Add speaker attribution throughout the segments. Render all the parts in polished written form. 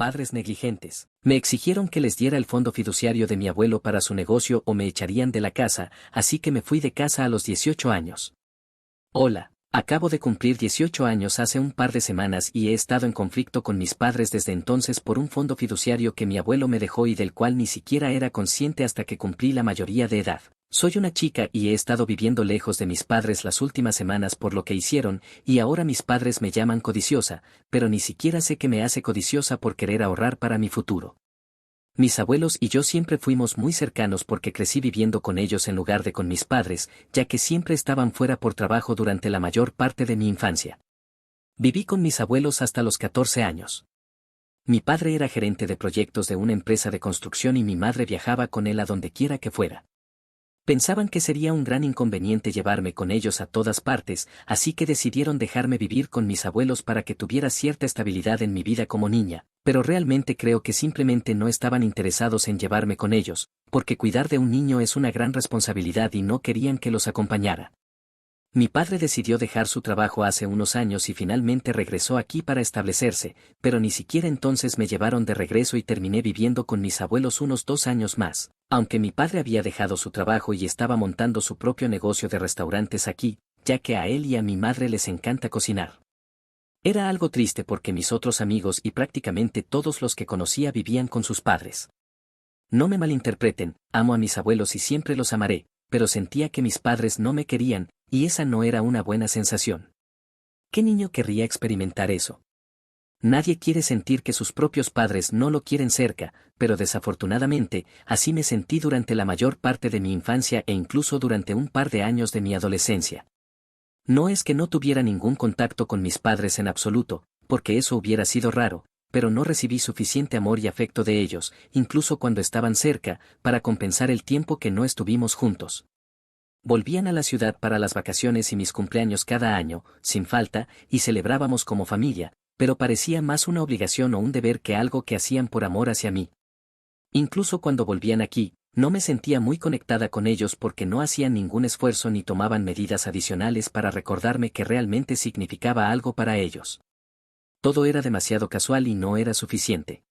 Speaker 1: padres negligentes. Me exigieron que les diera el fondo fiduciario de mi abuelo para su negocio o me echarían de la casa, así que me fui de casa a los 18 años. Hola, acabo de cumplir 18 años hace un par de semanas y he estado en conflicto con mis padres desde entonces por un fondo fiduciario que mi abuelo me dejó y del cual ni siquiera era consciente hasta que cumplí la mayoría de edad. Soy una chica y he estado viviendo lejos de mis padres las últimas semanas por lo que hicieron, y ahora mis padres me llaman codiciosa, pero ni siquiera sé qué me hace codiciosa por querer ahorrar para mi futuro. Mis abuelos y yo siempre fuimos muy cercanos porque crecí viviendo con ellos en lugar de con mis padres, ya que siempre estaban fuera por trabajo durante la mayor parte de mi infancia. Viví con mis abuelos hasta los 14 años. Mi padre era gerente de proyectos de una empresa de construcción y mi madre viajaba con él a donde quiera que fuera. Pensaban que sería un gran inconveniente llevarme con ellos a todas partes, así que decidieron dejarme vivir con mis abuelos para que tuviera cierta estabilidad en mi vida como niña, pero realmente creo que simplemente no estaban interesados en llevarme con ellos, porque cuidar de un niño es una gran responsabilidad y no querían que los acompañara. Mi padre decidió dejar su trabajo hace unos años y finalmente regresó aquí para establecerse, pero ni siquiera entonces me llevaron de regreso y terminé viviendo con mis abuelos unos 2 años más. Aunque mi padre había dejado su trabajo y estaba montando su propio negocio de restaurantes aquí, ya que a él y a mi madre les encanta cocinar. Era algo triste porque mis otros amigos y prácticamente todos los que conocía vivían con sus padres. No me malinterpreten, amo a mis abuelos y siempre los amaré, pero sentía que mis padres no me querían, y esa no era una buena sensación. ¿Qué niño querría experimentar eso? Nadie quiere sentir que sus propios padres no lo quieren cerca, pero desafortunadamente, así me sentí durante la mayor parte de mi infancia e incluso durante un par de años de mi adolescencia. No es que no tuviera ningún contacto con mis padres en absoluto, porque eso hubiera sido raro, pero no recibí suficiente amor y afecto de ellos, incluso cuando estaban cerca, para compensar el tiempo que no estuvimos juntos. Volvían a la ciudad para las vacaciones y mis cumpleaños cada año, sin falta, y celebrábamos como familia, pero parecía más una obligación o un deber que algo que hacían por amor hacia mí. Incluso cuando volvían aquí, no me sentía muy conectada con ellos porque no hacían ningún esfuerzo ni tomaban medidas adicionales para recordarme que realmente significaba algo para ellos. Todo era demasiado casual y no era suficiente.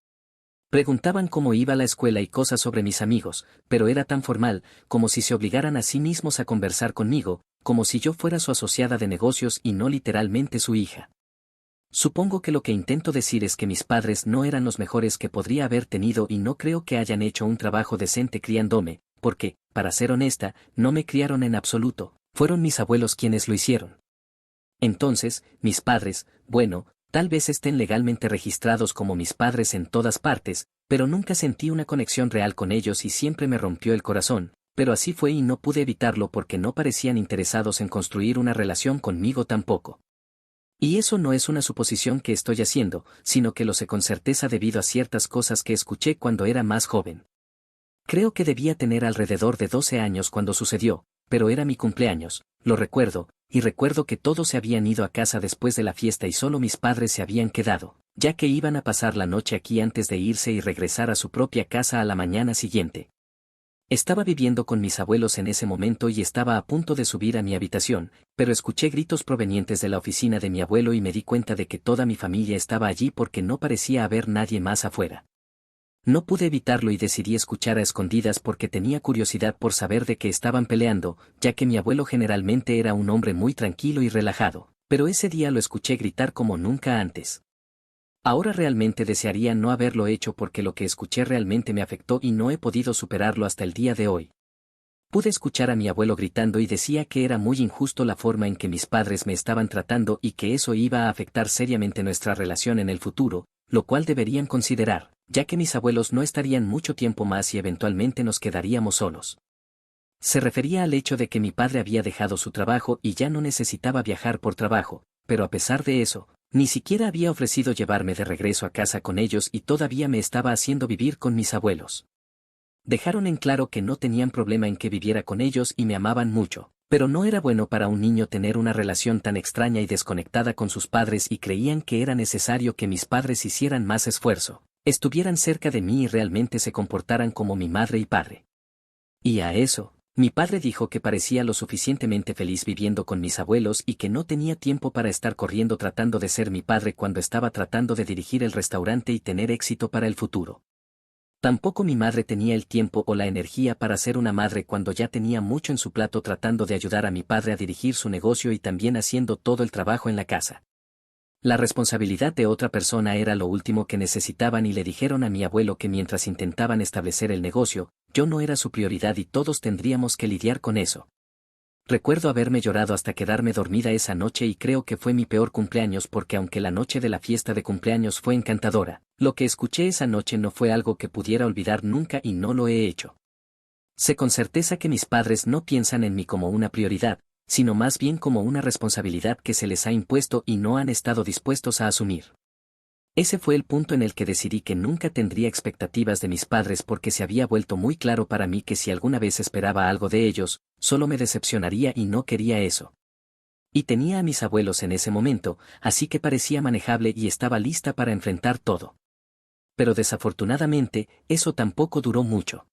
Speaker 1: Preguntaban cómo iba la escuela y cosas sobre mis amigos, pero era tan formal, como si se obligaran a sí mismos a conversar conmigo, como si yo fuera su asociada de negocios y no literalmente su hija. Supongo que lo que intento decir es que mis padres no eran los mejores que podría haber tenido y no creo que hayan hecho un trabajo decente criándome, porque, para ser honesta, no me criaron en absoluto, fueron mis abuelos quienes lo hicieron. Entonces, mis padres, bueno, tal vez estén legalmente registrados como mis padres en todas partes, pero nunca sentí una conexión real con ellos y siempre me rompió el corazón, pero así fue y no pude evitarlo porque no parecían interesados en construir una relación conmigo tampoco. Y eso no es una suposición que estoy haciendo, sino que lo sé con certeza debido a ciertas cosas que escuché cuando era más joven. Creo que debía tener alrededor de 12 años cuando sucedió, pero era mi cumpleaños, lo recuerdo, y recuerdo que todos se habían ido a casa después de la fiesta y solo mis padres se habían quedado, ya que iban a pasar la noche aquí antes de irse y regresar a su propia casa a la mañana siguiente. Estaba viviendo con mis abuelos en ese momento y estaba a punto de subir a mi habitación, pero escuché gritos provenientes de la oficina de mi abuelo y me di cuenta de que toda mi familia estaba allí porque no parecía haber nadie más afuera. No pude evitarlo y decidí escuchar a escondidas porque tenía curiosidad por saber de qué estaban peleando, ya que mi abuelo generalmente era un hombre muy tranquilo y relajado, pero ese día lo escuché gritar como nunca antes. Ahora realmente desearía no haberlo hecho porque lo que escuché realmente me afectó y no he podido superarlo hasta el día de hoy. Pude escuchar a mi abuelo gritando y decía que era muy injusto la forma en que mis padres me estaban tratando y que eso iba a afectar seriamente nuestra relación en el futuro, lo cual deberían considerar, ya que mis abuelos no estarían mucho tiempo más y eventualmente nos quedaríamos solos. Se refería al hecho de que mi padre había dejado su trabajo y ya no necesitaba viajar por trabajo, pero a pesar de eso, ni siquiera había ofrecido llevarme de regreso a casa con ellos y todavía me estaba haciendo vivir con mis abuelos. Dejaron en claro que no tenían problema en que viviera con ellos y me amaban mucho, pero no era bueno para un niño tener una relación tan extraña y desconectada con sus padres y creían que era necesario que mis padres hicieran más esfuerzo, estuvieran cerca de mí y realmente se comportaran como mi madre y padre. Y a eso, Mi padre dijo que parecía lo suficientemente feliz viviendo con mis abuelos y que no tenía tiempo para estar corriendo tratando de ser mi padre cuando estaba tratando de dirigir el restaurante y tener éxito para el futuro. Tampoco mi madre tenía el tiempo o la energía para ser una madre cuando ya tenía mucho en su plato tratando de ayudar a mi padre a dirigir su negocio y también haciendo todo el trabajo en la casa. La responsabilidad de otra persona era lo último que necesitaban y le dijeron a mi abuelo que mientras intentaban establecer el negocio, yo no era su prioridad y todos tendríamos que lidiar con eso. Recuerdo haberme llorado hasta quedarme dormida esa noche y creo que fue mi peor cumpleaños porque aunque la noche de la fiesta de cumpleaños fue encantadora, lo que escuché esa noche no fue algo que pudiera olvidar nunca y no lo he hecho. Sé con certeza que mis padres no piensan en mí como una prioridad, sino más bien como una responsabilidad que se les ha impuesto y no han estado dispuestos a asumir. Ese fue el punto en el que decidí que nunca tendría expectativas de mis padres porque se había vuelto muy claro para mí que si alguna vez esperaba algo de ellos, solo me decepcionaría y no quería eso. Y tenía a mis abuelos en ese momento, así que parecía manejable y estaba lista para enfrentar todo. Pero desafortunadamente, eso tampoco duró mucho.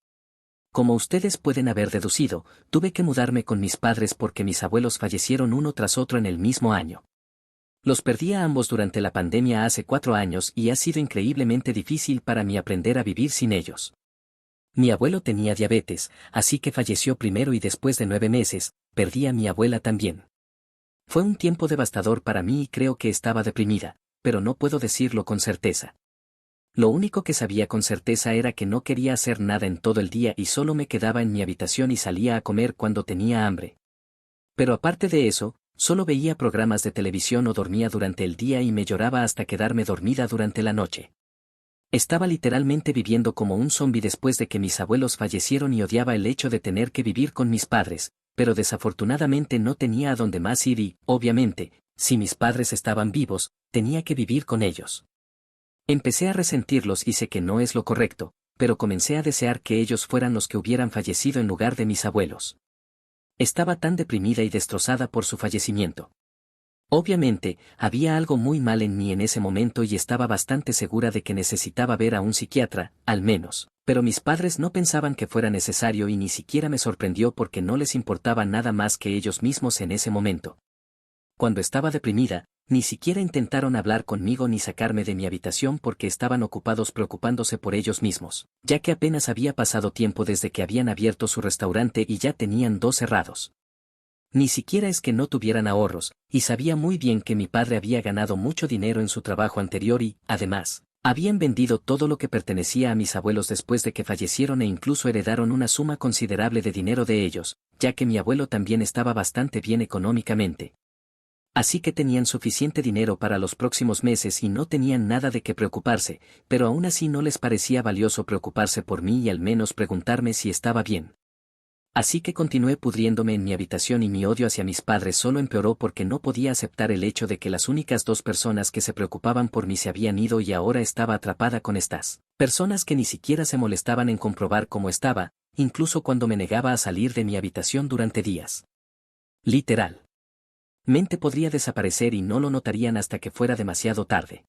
Speaker 1: Como ustedes pueden haber deducido, tuve que mudarme con mis padres porque mis abuelos fallecieron uno tras otro en el mismo año. Los perdí a ambos durante la pandemia hace 4 años y ha sido increíblemente difícil para mí aprender a vivir sin ellos. Mi abuelo tenía diabetes, así que falleció primero y después de 9 meses, perdí a mi abuela también. Fue un tiempo devastador para mí y creo que estaba deprimida, pero no puedo decirlo con certeza. Lo único que sabía con certeza era que no quería hacer nada en todo el día y solo me quedaba en mi habitación y salía a comer cuando tenía hambre. Pero aparte de eso, solo veía programas de televisión o dormía durante el día y me lloraba hasta quedarme dormida durante la noche. Estaba literalmente viviendo como un zombi después de que mis abuelos fallecieron y odiaba el hecho de tener que vivir con mis padres, pero desafortunadamente no tenía a dónde más ir y, obviamente, si mis padres estaban vivos, tenía que vivir con ellos. Empecé a resentirlos y sé que no es lo correcto, pero comencé a desear que ellos fueran los que hubieran fallecido en lugar de mis abuelos. Estaba tan deprimida y destrozada por su fallecimiento. Obviamente, había algo muy mal en mí en ese momento y estaba bastante segura de que necesitaba ver a un psiquiatra, al menos, pero mis padres no pensaban que fuera necesario y ni siquiera me sorprendió porque no les importaba nada más que ellos mismos en ese momento. Cuando estaba deprimida, ni siquiera intentaron hablar conmigo ni sacarme de mi habitación porque estaban ocupados preocupándose por ellos mismos, ya que apenas había pasado tiempo desde que habían abierto su restaurante y ya tenían 2 cerrados. Ni siquiera es que no tuvieran ahorros, y sabía muy bien que mi padre había ganado mucho dinero en su trabajo anterior y, además, habían vendido todo lo que pertenecía a mis abuelos después de que fallecieron e incluso heredaron una suma considerable de dinero de ellos, ya que mi abuelo también estaba bastante bien económicamente. Así que tenían suficiente dinero para los próximos meses y no tenían nada de qué preocuparse, pero aún así no les parecía valioso preocuparse por mí y al menos preguntarme si estaba bien. Así que continué pudriéndome en mi habitación y mi odio hacia mis padres solo empeoró porque no podía aceptar el hecho de que las únicas 2 personas que se preocupaban por mí se habían ido y ahora estaba atrapada con estas personas que ni siquiera se molestaban en comprobar cómo estaba, incluso cuando me negaba a salir de mi habitación durante días. Literal. Mente podría desaparecer y no lo notarían hasta que fuera demasiado tarde.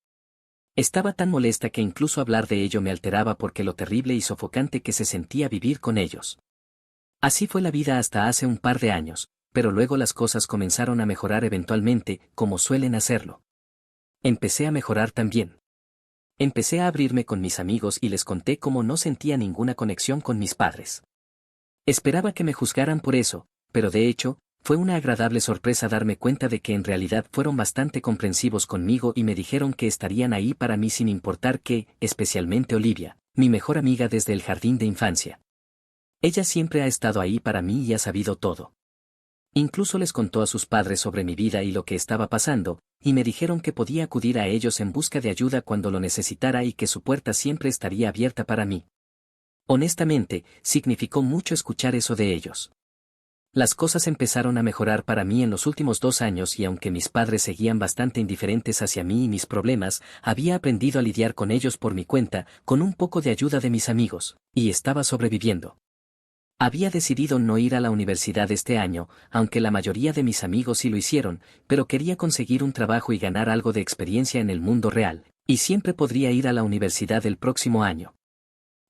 Speaker 1: Estaba tan molesta que incluso hablar de ello me alteraba porque lo terrible y sofocante que se sentía vivir con ellos. Así fue la vida hasta hace un par de años, pero luego las cosas comenzaron a mejorar eventualmente, como suelen hacerlo. Empecé a mejorar también. Empecé a abrirme con mis amigos y les conté cómo no sentía ninguna conexión con mis padres. Esperaba que me juzgaran por eso, pero de hecho, fue una agradable sorpresa darme cuenta de que en realidad fueron bastante comprensivos conmigo y me dijeron que estarían ahí para mí sin importar qué, especialmente Olivia, mi mejor amiga desde el jardín de infancia. Ella siempre ha estado ahí para mí y ha sabido todo. Incluso les contó a sus padres sobre mi vida y lo que estaba pasando, y me dijeron que podía acudir a ellos en busca de ayuda cuando lo necesitara y que su puerta siempre estaría abierta para mí. Honestamente, significó mucho escuchar eso de ellos. Las cosas empezaron a mejorar para mí en los últimos 2 años y aunque mis padres seguían bastante indiferentes hacia mí y mis problemas, había aprendido a lidiar con ellos por mi cuenta, con un poco de ayuda de mis amigos, y estaba sobreviviendo. Había decidido no ir a la universidad este año, aunque la mayoría de mis amigos sí lo hicieron, pero quería conseguir un trabajo y ganar algo de experiencia en el mundo real, y siempre podría ir a la universidad el próximo año.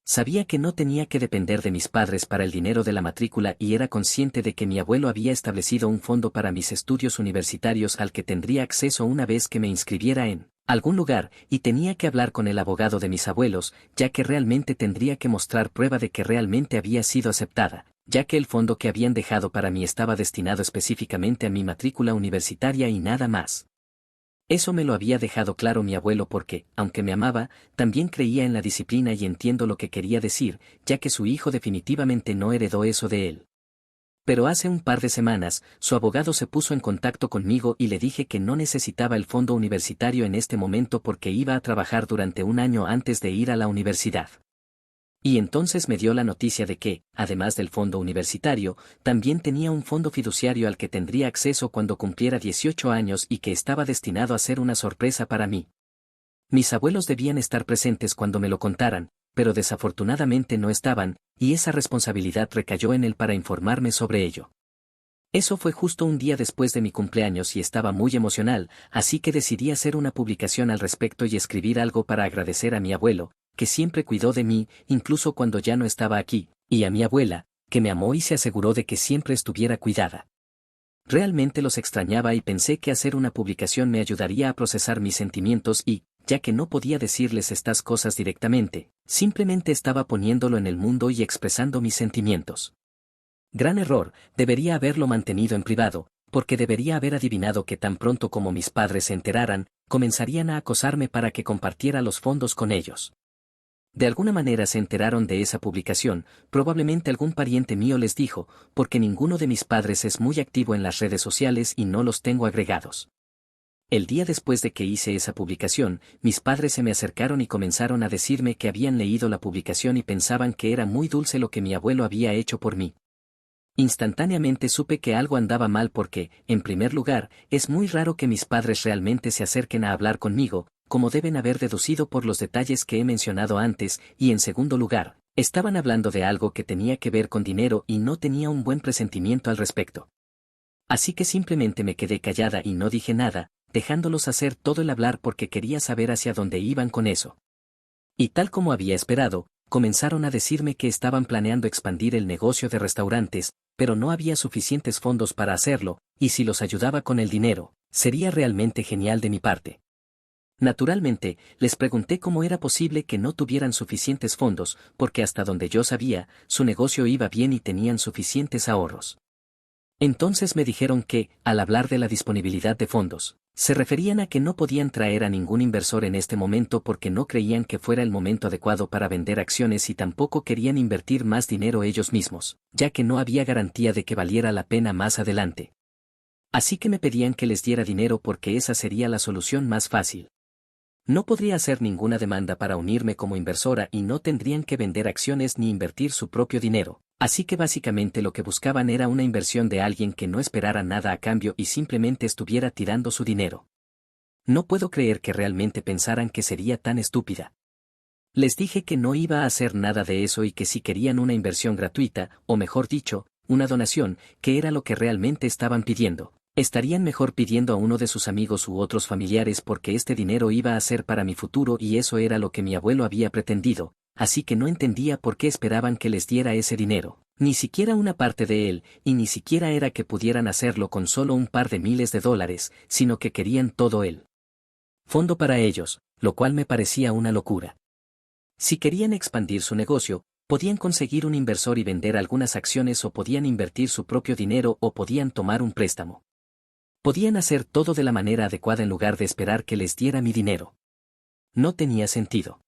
Speaker 1: Sabía que no tenía que depender de mis padres para el dinero de la matrícula y era consciente de que mi abuelo había establecido un fondo para mis estudios universitarios al que tendría acceso una vez que me inscribiera en algún lugar, y tenía que hablar con el abogado de mis abuelos, ya que realmente tendría que mostrar prueba de que realmente había sido aceptada, ya que el fondo que habían dejado para mí estaba destinado específicamente a mi matrícula universitaria y nada más. Eso me lo había dejado claro mi abuelo porque, aunque me amaba, también creía en la disciplina y entiendo lo que quería decir, ya que su hijo definitivamente no heredó eso de él. Pero hace un par de semanas, su abogado se puso en contacto conmigo y le dije que no necesitaba el fondo universitario en este momento porque iba a trabajar durante un año antes de ir a la universidad. Y entonces me dio la noticia de que, además del fondo universitario, también tenía un fondo fiduciario al que tendría acceso cuando cumpliera 18 años y que estaba destinado a ser una sorpresa para mí. Mis abuelos debían estar presentes cuando me lo contaran, pero desafortunadamente no estaban, y esa responsabilidad recayó en él para informarme sobre ello. Eso fue justo un día después de mi cumpleaños y estaba muy emocional, así que decidí hacer una publicación al respecto y escribir algo para agradecer a mi abuelo, que siempre cuidó de mí, incluso cuando ya no estaba aquí, y a mi abuela, que me amó y se aseguró de que siempre estuviera cuidada. Realmente los extrañaba y pensé que hacer una publicación me ayudaría a procesar mis sentimientos y, ya que no podía decirles estas cosas directamente, simplemente estaba poniéndolo en el mundo y expresando mis sentimientos. Gran error, debería haberlo mantenido en privado, porque debería haber adivinado que tan pronto como mis padres se enteraran, comenzarían a acosarme para que compartiera los fondos con ellos. De alguna manera se enteraron de esa publicación, probablemente algún pariente mío les dijo, porque ninguno de mis padres es muy activo en las redes sociales y no los tengo agregados. El día después de que hice esa publicación, mis padres se me acercaron y comenzaron a decirme que habían leído la publicación y pensaban que era muy dulce lo que mi abuelo había hecho por mí. Instantáneamente supe que algo andaba mal porque, en primer lugar, es muy raro que mis padres realmente se acerquen a hablar conmigo, como deben haber deducido por los detalles que he mencionado antes, y en segundo lugar, estaban hablando de algo que tenía que ver con dinero y no tenía un buen presentimiento al respecto. Así que simplemente me quedé callada y no dije nada, dejándolos hacer todo el hablar porque quería saber hacia dónde iban con eso. Y tal como había esperado, comenzaron a decirme que estaban planeando expandir el negocio de restaurantes, pero no había suficientes fondos para hacerlo, y si los ayudaba con el dinero, sería realmente genial de mi parte. Naturalmente, les pregunté cómo era posible que no tuvieran suficientes fondos, porque hasta donde yo sabía, su negocio iba bien y tenían suficientes ahorros. Entonces me dijeron que, al hablar de la disponibilidad de fondos, se referían a que no podían traer a ningún inversor en este momento porque no creían que fuera el momento adecuado para vender acciones y tampoco querían invertir más dinero ellos mismos, ya que no había garantía de que valiera la pena más adelante. Así que me pedían que les diera dinero porque esa sería la solución más fácil. No podría hacer ninguna demanda para unirme como inversora y no tendrían que vender acciones ni invertir su propio dinero. Así que básicamente lo que buscaban era una inversión de alguien que no esperara nada a cambio y simplemente estuviera tirando su dinero. No puedo creer que realmente pensaran que sería tan estúpida. Les dije que no iba a hacer nada de eso y que si querían una inversión gratuita, o mejor dicho, una donación, que era lo que realmente estaban pidiendo, estarían mejor pidiendo a uno de sus amigos u otros familiares porque este dinero iba a ser para mi futuro y eso era lo que mi abuelo había pretendido. Así que no entendía por qué esperaban que les diera ese dinero, ni siquiera una parte de él, y ni siquiera era que pudieran hacerlo con solo un par de miles de dólares, sino que querían todo el fondo para ellos, lo cual me parecía una locura. Si querían expandir su negocio, podían conseguir un inversor y vender algunas acciones o podían invertir su propio dinero o podían tomar un préstamo. Podían hacer todo de la manera adecuada en lugar de esperar que les diera mi dinero. No tenía sentido.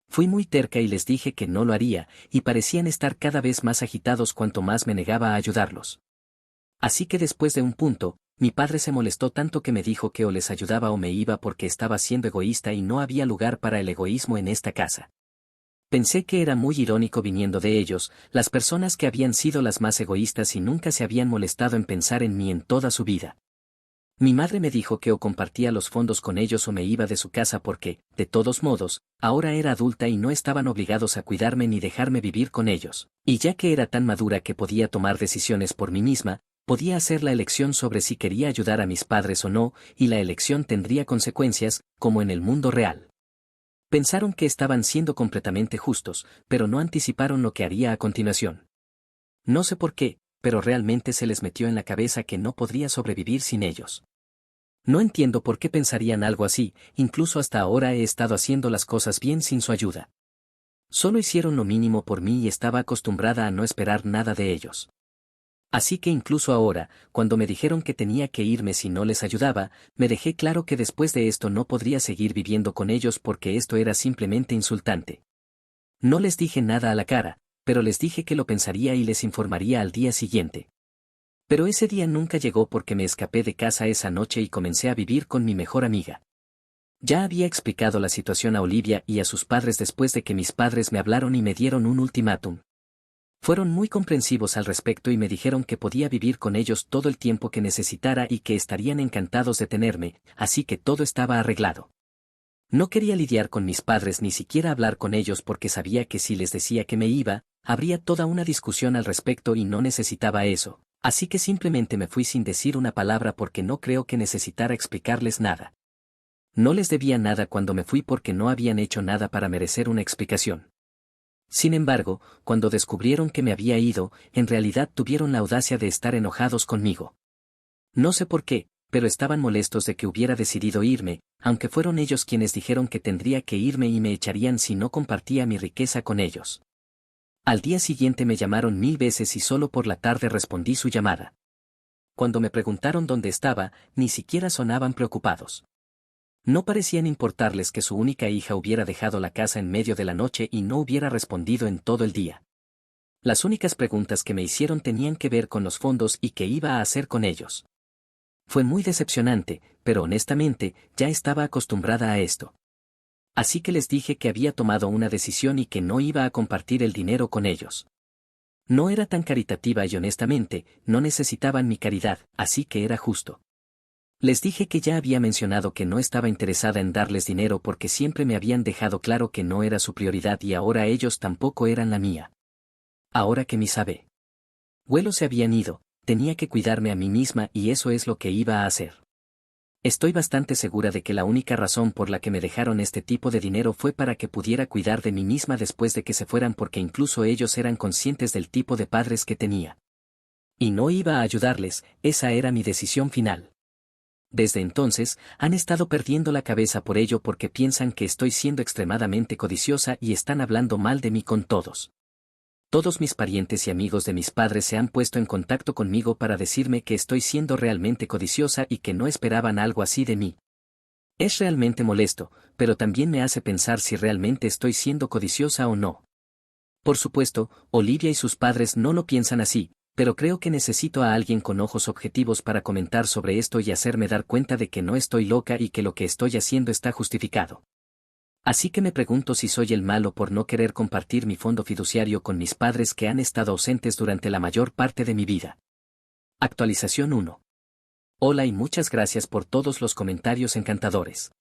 Speaker 1: Fui muy terca y les dije que no lo haría, y parecían estar cada vez más agitados cuanto más me negaba a ayudarlos. Así que después de un punto, mi padre se molestó tanto que me dijo que o les ayudaba o me iba porque estaba siendo egoísta y no había lugar para el egoísmo en esta casa. Pensé que era muy irónico viniendo de ellos, las personas que habían sido las más egoístas y nunca se habían molestado en pensar en mí en toda su vida. Mi madre me dijo que o compartía los fondos con ellos o me iba de su casa porque, de todos modos, ahora era adulta y no estaban obligados a cuidarme ni dejarme vivir con ellos, y ya que era tan madura que podía tomar decisiones por mí misma, podía hacer la elección sobre si quería ayudar a mis padres o no, y la elección tendría consecuencias, como en el mundo real. Pensaron que estaban siendo completamente justos, pero no anticiparon lo que haría a continuación. No sé por qué, pero realmente se les metió en la cabeza que no podría sobrevivir sin ellos. No entiendo por qué pensarían algo así, incluso hasta ahora he estado haciendo las cosas bien sin su ayuda. Solo hicieron lo mínimo por mí y estaba acostumbrada a no esperar nada de ellos. Así que incluso ahora, cuando me dijeron que tenía que irme si no les ayudaba, me dejé claro que después de esto no podría seguir viviendo con ellos porque esto era simplemente insultante. No les dije nada a la cara, pero les dije que lo pensaría y les informaría al día siguiente. Pero ese día nunca llegó porque me escapé de casa esa noche y comencé a vivir con mi mejor amiga. Ya había explicado la situación a Olivia y a sus padres después de que mis padres me hablaron y me dieron un ultimátum. Fueron muy comprensivos al respecto y me dijeron que podía vivir con ellos todo el tiempo que necesitara y que estarían encantados de tenerme, así que todo estaba arreglado. No quería lidiar con mis padres ni siquiera hablar con ellos porque sabía que si les decía que me iba, habría toda una discusión al respecto y no necesitaba eso, así que simplemente me fui sin decir una palabra porque no creo que necesitara explicarles nada. No les debía nada cuando me fui porque no habían hecho nada para merecer una explicación. Sin embargo, cuando descubrieron que me había ido, en realidad tuvieron la audacia de estar enojados conmigo. No sé por qué, pero estaban molestos de que hubiera decidido irme, aunque fueron ellos quienes dijeron que tendría que irme y me echarían si no compartía mi riqueza con ellos. Al día siguiente me llamaron 1000 veces y solo por la tarde respondí su llamada. Cuando me preguntaron dónde estaba, ni siquiera sonaban preocupados. No parecían importarles que su única hija hubiera dejado la casa en medio de la noche y no hubiera respondido en todo el día. Las únicas preguntas que me hicieron tenían que ver con los fondos y qué iba a hacer con ellos. Fue muy decepcionante, pero honestamente, ya estaba acostumbrada a esto. Así que les dije que había tomado una decisión y que no iba a compartir el dinero con ellos. No era tan caritativa y honestamente, no necesitaban mi caridad, así que era justo. Les dije que ya había mencionado que no estaba interesada en darles dinero porque siempre me habían dejado claro que no era su prioridad y ahora ellos tampoco eran la mía. Ahora que mis abuelos se habían ido, tenía que cuidarme a mí misma y eso es lo que iba a hacer. Estoy bastante segura de que la única razón por la que me dejaron este tipo de dinero fue para que pudiera cuidar de mí misma después de que se fueran porque incluso ellos eran conscientes del tipo de padres que tenía. Y no iba a ayudarles, esa era mi decisión final. Desde entonces, han estado perdiendo la cabeza por ello porque piensan que estoy siendo extremadamente codiciosa y están hablando mal de mí con todos. Todos mis parientes y amigos de mis padres se han puesto en contacto conmigo para decirme que estoy siendo realmente codiciosa y que no esperaban algo así de mí. Es realmente molesto, pero también me hace pensar si realmente estoy siendo codiciosa o no. Por supuesto, Olivia y sus padres no lo piensan así, pero creo que necesito a alguien con ojos objetivos para comentar sobre esto y hacerme dar cuenta de que no estoy loca y que lo que estoy haciendo está justificado. Así que me pregunto si soy el malo por no querer compartir mi fondo fiduciario con mis padres que han estado ausentes durante la mayor parte de mi vida. Actualización 1. Hola y muchas gracias por todos los comentarios encantadores.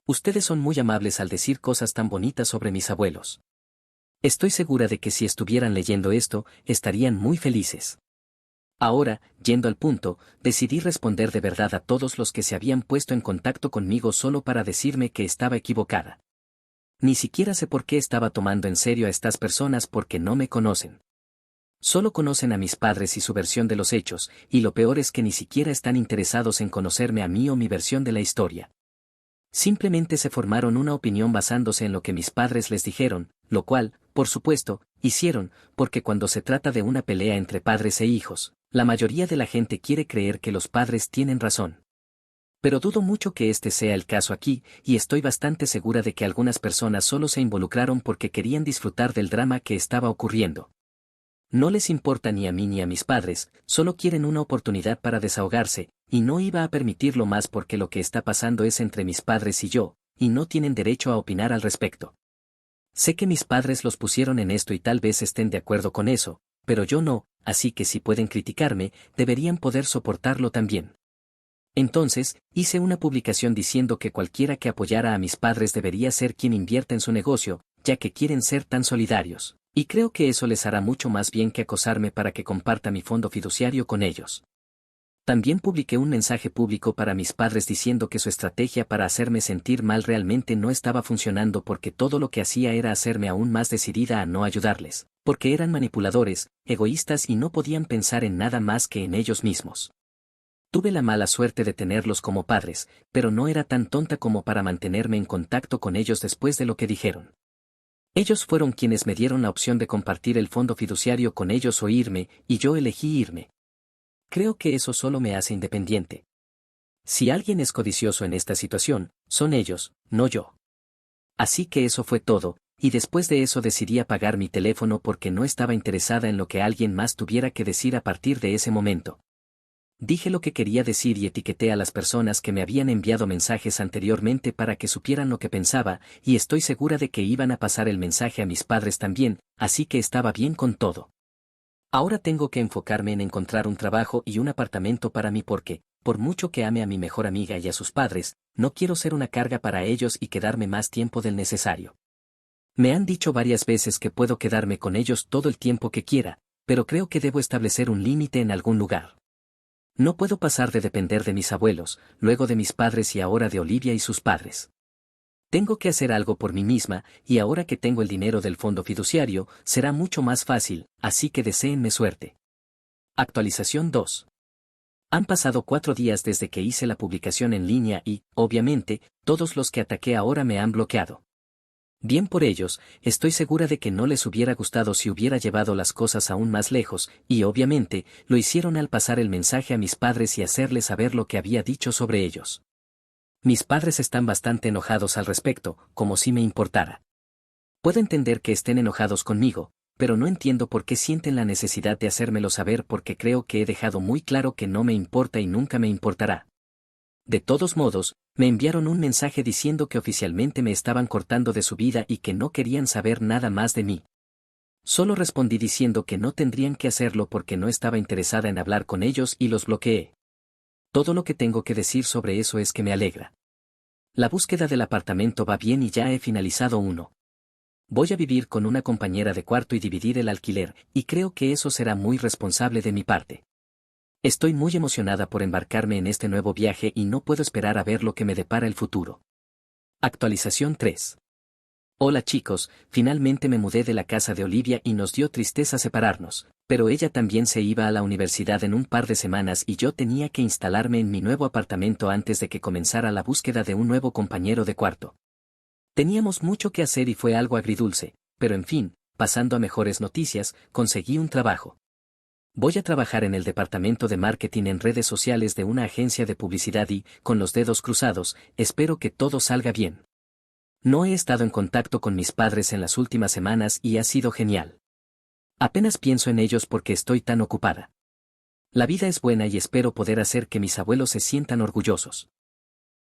Speaker 1: Ustedes son muy amables al decir cosas tan bonitas sobre mis abuelos. Estoy segura de que si estuvieran leyendo esto, estarían muy felices. Ahora, yendo al punto, decidí responder de verdad a todos los que se habían puesto en contacto conmigo solo para decirme que estaba equivocada. Ni siquiera sé por qué estaba tomando en serio a estas personas porque no me conocen. Solo conocen a mis padres y su versión de los hechos, y lo peor es que ni siquiera están interesados en conocerme a mí o mi versión de la historia. Simplemente se formaron una opinión basándose en lo que mis padres les dijeron, lo cual, por supuesto, hicieron, porque cuando se trata de una pelea entre padres e hijos, la mayoría de la gente quiere creer que los padres tienen razón. Pero dudo mucho que este sea el caso aquí, y estoy bastante segura de que algunas personas solo se involucraron porque querían disfrutar del drama que estaba ocurriendo. No les importa ni a mí ni a mis padres, solo quieren una oportunidad para desahogarse, y no iba a permitirlo más porque lo que está pasando es entre mis padres y yo, y no tienen derecho a opinar al respecto. Sé que mis padres los pusieron en esto y tal vez estén de acuerdo con eso, pero yo no, así que si pueden criticarme, deberían poder soportarlo también. Entonces, hice una publicación diciendo que cualquiera que apoyara a mis padres debería ser quien invierta en su negocio, ya que quieren ser tan solidarios. Y creo que eso les hará mucho más bien que acosarme para que comparta mi fondo fiduciario con ellos. También publiqué un mensaje público para mis padres diciendo que su estrategia para hacerme sentir mal realmente no estaba funcionando porque todo lo que hacía era hacerme aún más decidida a no ayudarles, porque eran manipuladores, egoístas y no podían pensar en nada más que en ellos mismos. Tuve la mala suerte de tenerlos como padres, pero no era tan tonta como para mantenerme en contacto con ellos después de lo que dijeron. Ellos fueron quienes me dieron la opción de compartir el fondo fiduciario con ellos o irme, y yo elegí irme. Creo que eso solo me hace independiente. Si alguien es codicioso en esta situación, son ellos, no yo. Así que eso fue todo, y después de eso decidí apagar mi teléfono porque no estaba interesada en lo que alguien más tuviera que decir a partir de ese momento. Dije lo que quería decir y etiqueté a las personas que me habían enviado mensajes anteriormente para que supieran lo que pensaba, y estoy segura de que iban a pasar el mensaje a mis padres también, así que estaba bien con todo. Ahora tengo que enfocarme en encontrar un trabajo y un apartamento para mí porque, por mucho que ame a mi mejor amiga y a sus padres, no quiero ser una carga para ellos y quedarme más tiempo del necesario. Me han dicho varias veces que puedo quedarme con ellos todo el tiempo que quiera, pero creo que debo establecer un límite en algún lugar. No puedo pasar de depender de mis abuelos, luego de mis padres y ahora de Olivia y sus padres. Tengo que hacer algo por mí misma, y ahora que tengo el dinero del fondo fiduciario, será mucho más fácil, así que deséenme suerte. Actualización 2. Han pasado 4 días desde que hice la publicación en línea y, obviamente, todos los que ataqué ahora me han bloqueado. Bien por ellos, estoy segura de que no les hubiera gustado si hubiera llevado las cosas aún más lejos, y obviamente, lo hicieron al pasar el mensaje a mis padres y hacerles saber lo que había dicho sobre ellos. Mis padres están bastante enojados al respecto, como si me importara. Puedo entender que estén enojados conmigo, pero no entiendo por qué sienten la necesidad de hacérmelo saber porque creo que he dejado muy claro que no me importa y nunca me importará. De todos modos, me enviaron un mensaje diciendo que oficialmente me estaban cortando de su vida y que no querían saber nada más de mí. Solo respondí diciendo que no tendrían que hacerlo porque no estaba interesada en hablar con ellos y los bloqueé. Todo lo que tengo que decir sobre eso es que me alegra. La búsqueda del apartamento va bien y ya he finalizado uno. Voy a vivir con una compañera de cuarto y dividir el alquiler, y creo que eso será muy responsable de mi parte. Estoy muy emocionada por embarcarme en este nuevo viaje y no puedo esperar a ver lo que me depara el futuro. Actualización 3. Hola chicos, finalmente me mudé de la casa de Olivia y nos dio tristeza separarnos, pero ella también se iba a la universidad en un par de semanas y yo tenía que instalarme en mi nuevo apartamento antes de que comenzara la búsqueda de un nuevo compañero de cuarto. Teníamos mucho que hacer y fue algo agridulce, pero en fin, pasando a mejores noticias, conseguí un trabajo. Voy a trabajar en el departamento de marketing en redes sociales de una agencia de publicidad y, con los dedos cruzados, espero que todo salga bien. No he estado en contacto con mis padres en las últimas semanas y ha sido genial. Apenas pienso en ellos porque estoy tan ocupada. La vida es buena y espero poder hacer que mis abuelos se sientan orgullosos.